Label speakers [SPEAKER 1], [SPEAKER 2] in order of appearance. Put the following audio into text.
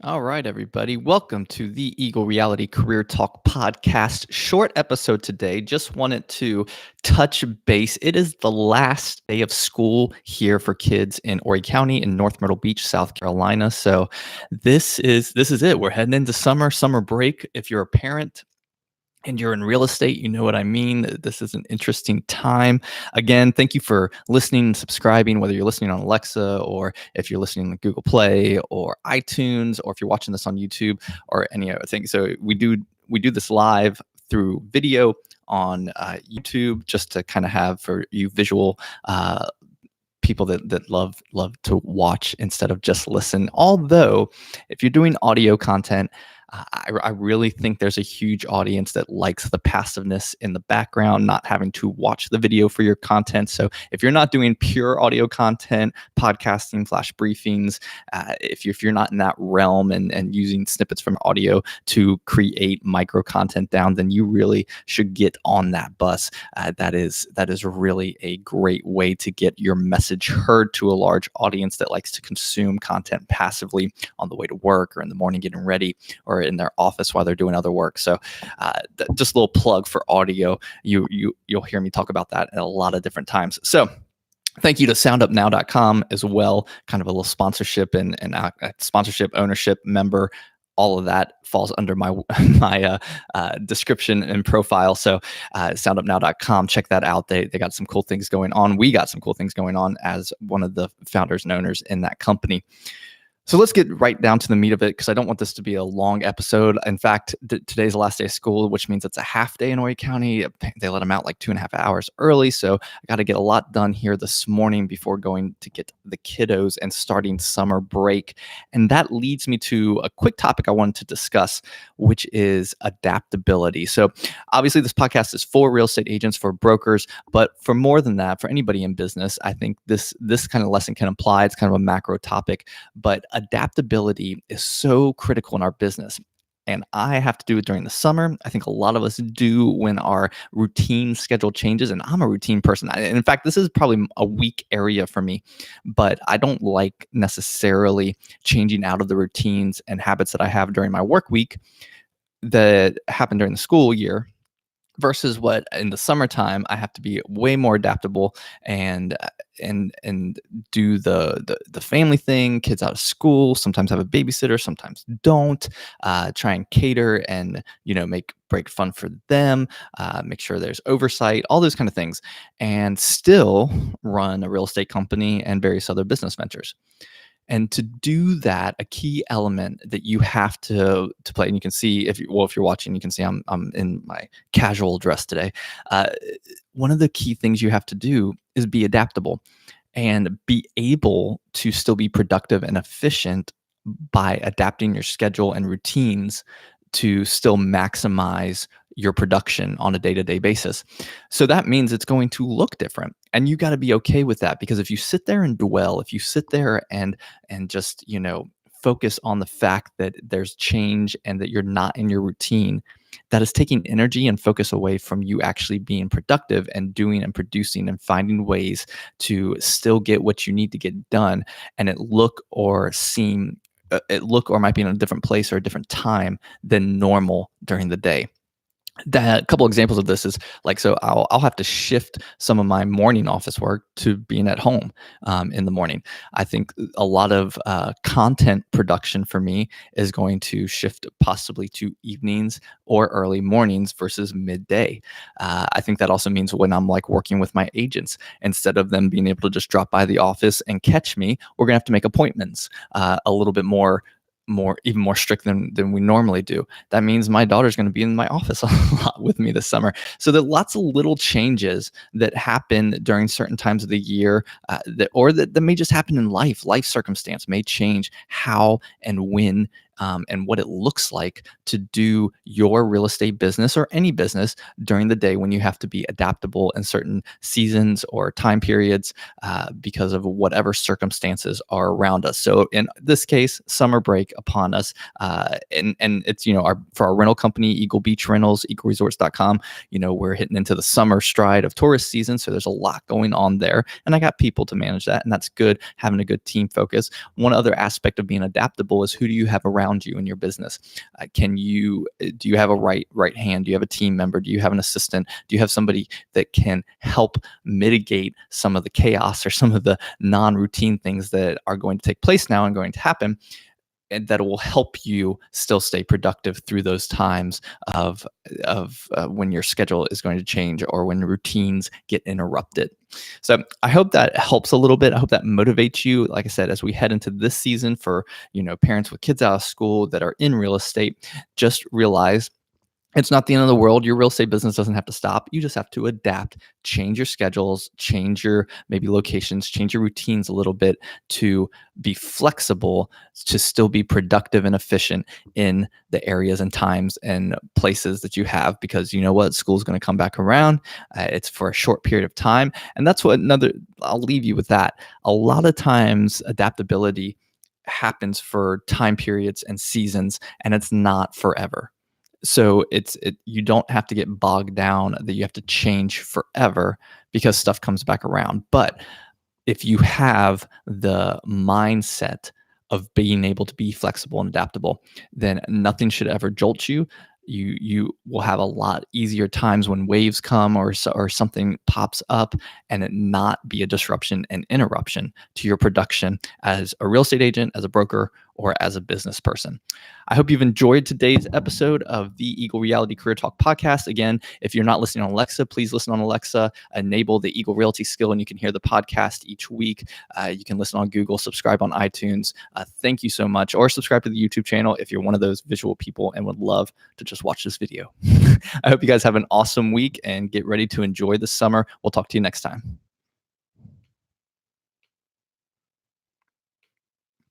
[SPEAKER 1] All right, everybody. Welcome to the Eagle Reality Career Talk podcast. Short episode today. Just wanted to touch base. It is the last day of school here for kids in Horry County in North Myrtle Beach, South Carolina. So this is it. We're heading into summer break. If you're a parent, and you're in real estate, you know what I mean. This is an interesting time. Again, thank you for listening and subscribing, whether you're listening on Alexa or if you're listening on Google Play or iTunes, or if you're watching this on YouTube or any other thing. So we do this live through video on YouTube, just to kind of have for you visual people that love to watch instead of just listen. Although, if you're doing audio content, I really think there's a huge audience that likes the passiveness in the background, not having to watch the video for your content. So if you're not doing pure audio content, podcasting, flash briefings, if you're not in that realm and using snippets from audio to create micro content down, then you really should get on that bus. That is really a great way to get your message heard to a large audience that likes to consume content passively on the way to work or in the morning getting ready or in their office while they're doing other work. So just a little plug for audio. You'll hear me talk about that at a lot of different times. So thank you to soundupnow.com as well, kind of a little sponsorship and sponsorship ownership member. All of that falls under my description and profile. So soundupnow.com, check that out. They got some cool things going on. We got some cool things going on as one of the founders and owners in that company. So let's get right down to the meat of it, because I don't want this to be a long episode. In fact, today's the last day of school, which means it's a half day in Horry County. They let them out like 2.5 hours early. So I got to get a lot done here this morning before going to get the kiddos and starting summer break. And that leads me to a quick topic I wanted to discuss, which is adaptability. So obviously this podcast is for real estate agents, for brokers, but for more than that, for anybody in business, I think this kind of lesson can apply. It's kind of a macro topic, but adaptability is so critical in our business. And I have to do it during the summer. I think a lot of us do when our routine schedule changes. And I'm a routine person. In fact, this is probably a weak area for me, but I don't like necessarily changing out of the routines and habits that I have during my work week that happen during the school year, versus what in the summertime I have to be way more adaptable and do the family thing, kids out of school, sometimes have a babysitter, sometimes don't, try and cater and make break fun for them, make sure there's oversight, all those kind of things, and still run a real estate company and various other business ventures. And to do that, a key element that you have to play, and you can see if you're watching, you can see I'm in my casual dress today. One of the key things you have to do is be adaptable and be able to still be productive and efficient by adapting your schedule and routines to still maximize your production on a day-to-day basis. So that means it's going to look different. And you got to be okay with that, because if you sit there and dwell, if you sit there and just, focus on the fact that there's change and that you're not in your routine, that is taking energy and focus away from you actually being productive and doing and producing and finding ways to still get what you need to get done, and it look or might be in a different place or a different time than normal during the day. A couple examples of this is so I'll have to shift some of my morning office work to being at home in the morning. I think a lot of content production for me is going to shift possibly to evenings or early mornings versus midday. I think that also means when I'm working with my agents, instead of them being able to just drop by the office and catch me, we're gonna have to make appointments a little bit even more strict than we normally do. That means my daughter's going to be in my office a lot with me this summer. So there are lots of little changes that happen during certain times of the year, that may just happen in life. Life circumstance may change how and when and what it looks like to do your real estate business or any business during the day when you have to be adaptable in certain seasons or time periods because of whatever circumstances are around us. So in this case, summer break upon us, and it's for our rental company, Eagle Beach Rentals, EagleResorts.com. We're hitting into the summer stride of tourist season, so there's a lot going on there, and I got people to manage that, and that's good. Having a good team focus. One other aspect of being adaptable is who do you have around around you in your business? Do you have a right hand? Do you have a team member? Do you have an assistant? Do you have somebody that can help mitigate some of the chaos or some of the non-routine things that are going to take place now and going to happen, and that will help you still stay productive through those times of when your schedule is going to change or when routines get interrupted. So I hope that helps a little bit. I hope that motivates you. Like I said, as we head into this season for parents with kids out of school that are in real estate, just realize it's not the end of the world. Your real estate business doesn't have to stop. You just have to adapt, change your schedules, change your maybe locations, change your routines a little bit to be flexible, to still be productive and efficient in the areas and times and places that you have, because you know what? School's going to come back around. It's for a short period of time. And that's I'll leave you with that. A lot of times adaptability happens for time periods and seasons, and it's not forever. So you don't have to get bogged down that you have to change forever because stuff comes back around. But if you have the mindset of being able to be flexible and adaptable, then nothing should ever jolt you. You will have a lot easier times when waves come or something pops up, and it not be a disruption and interruption to your production as a real estate agent, as a broker, or as a business person. I hope you've enjoyed today's episode of the Eagle Reality Career Talk podcast. Again, if you're not listening on Alexa, please listen on Alexa. Enable the Eagle Realty skill, and you can hear the podcast each week. You can listen on Google, subscribe on iTunes. Thank you so much. Or subscribe to the YouTube channel if you're one of those visual people and would love to just watch this video. I hope you guys have an awesome week and get ready to enjoy the summer. We'll talk to you next time.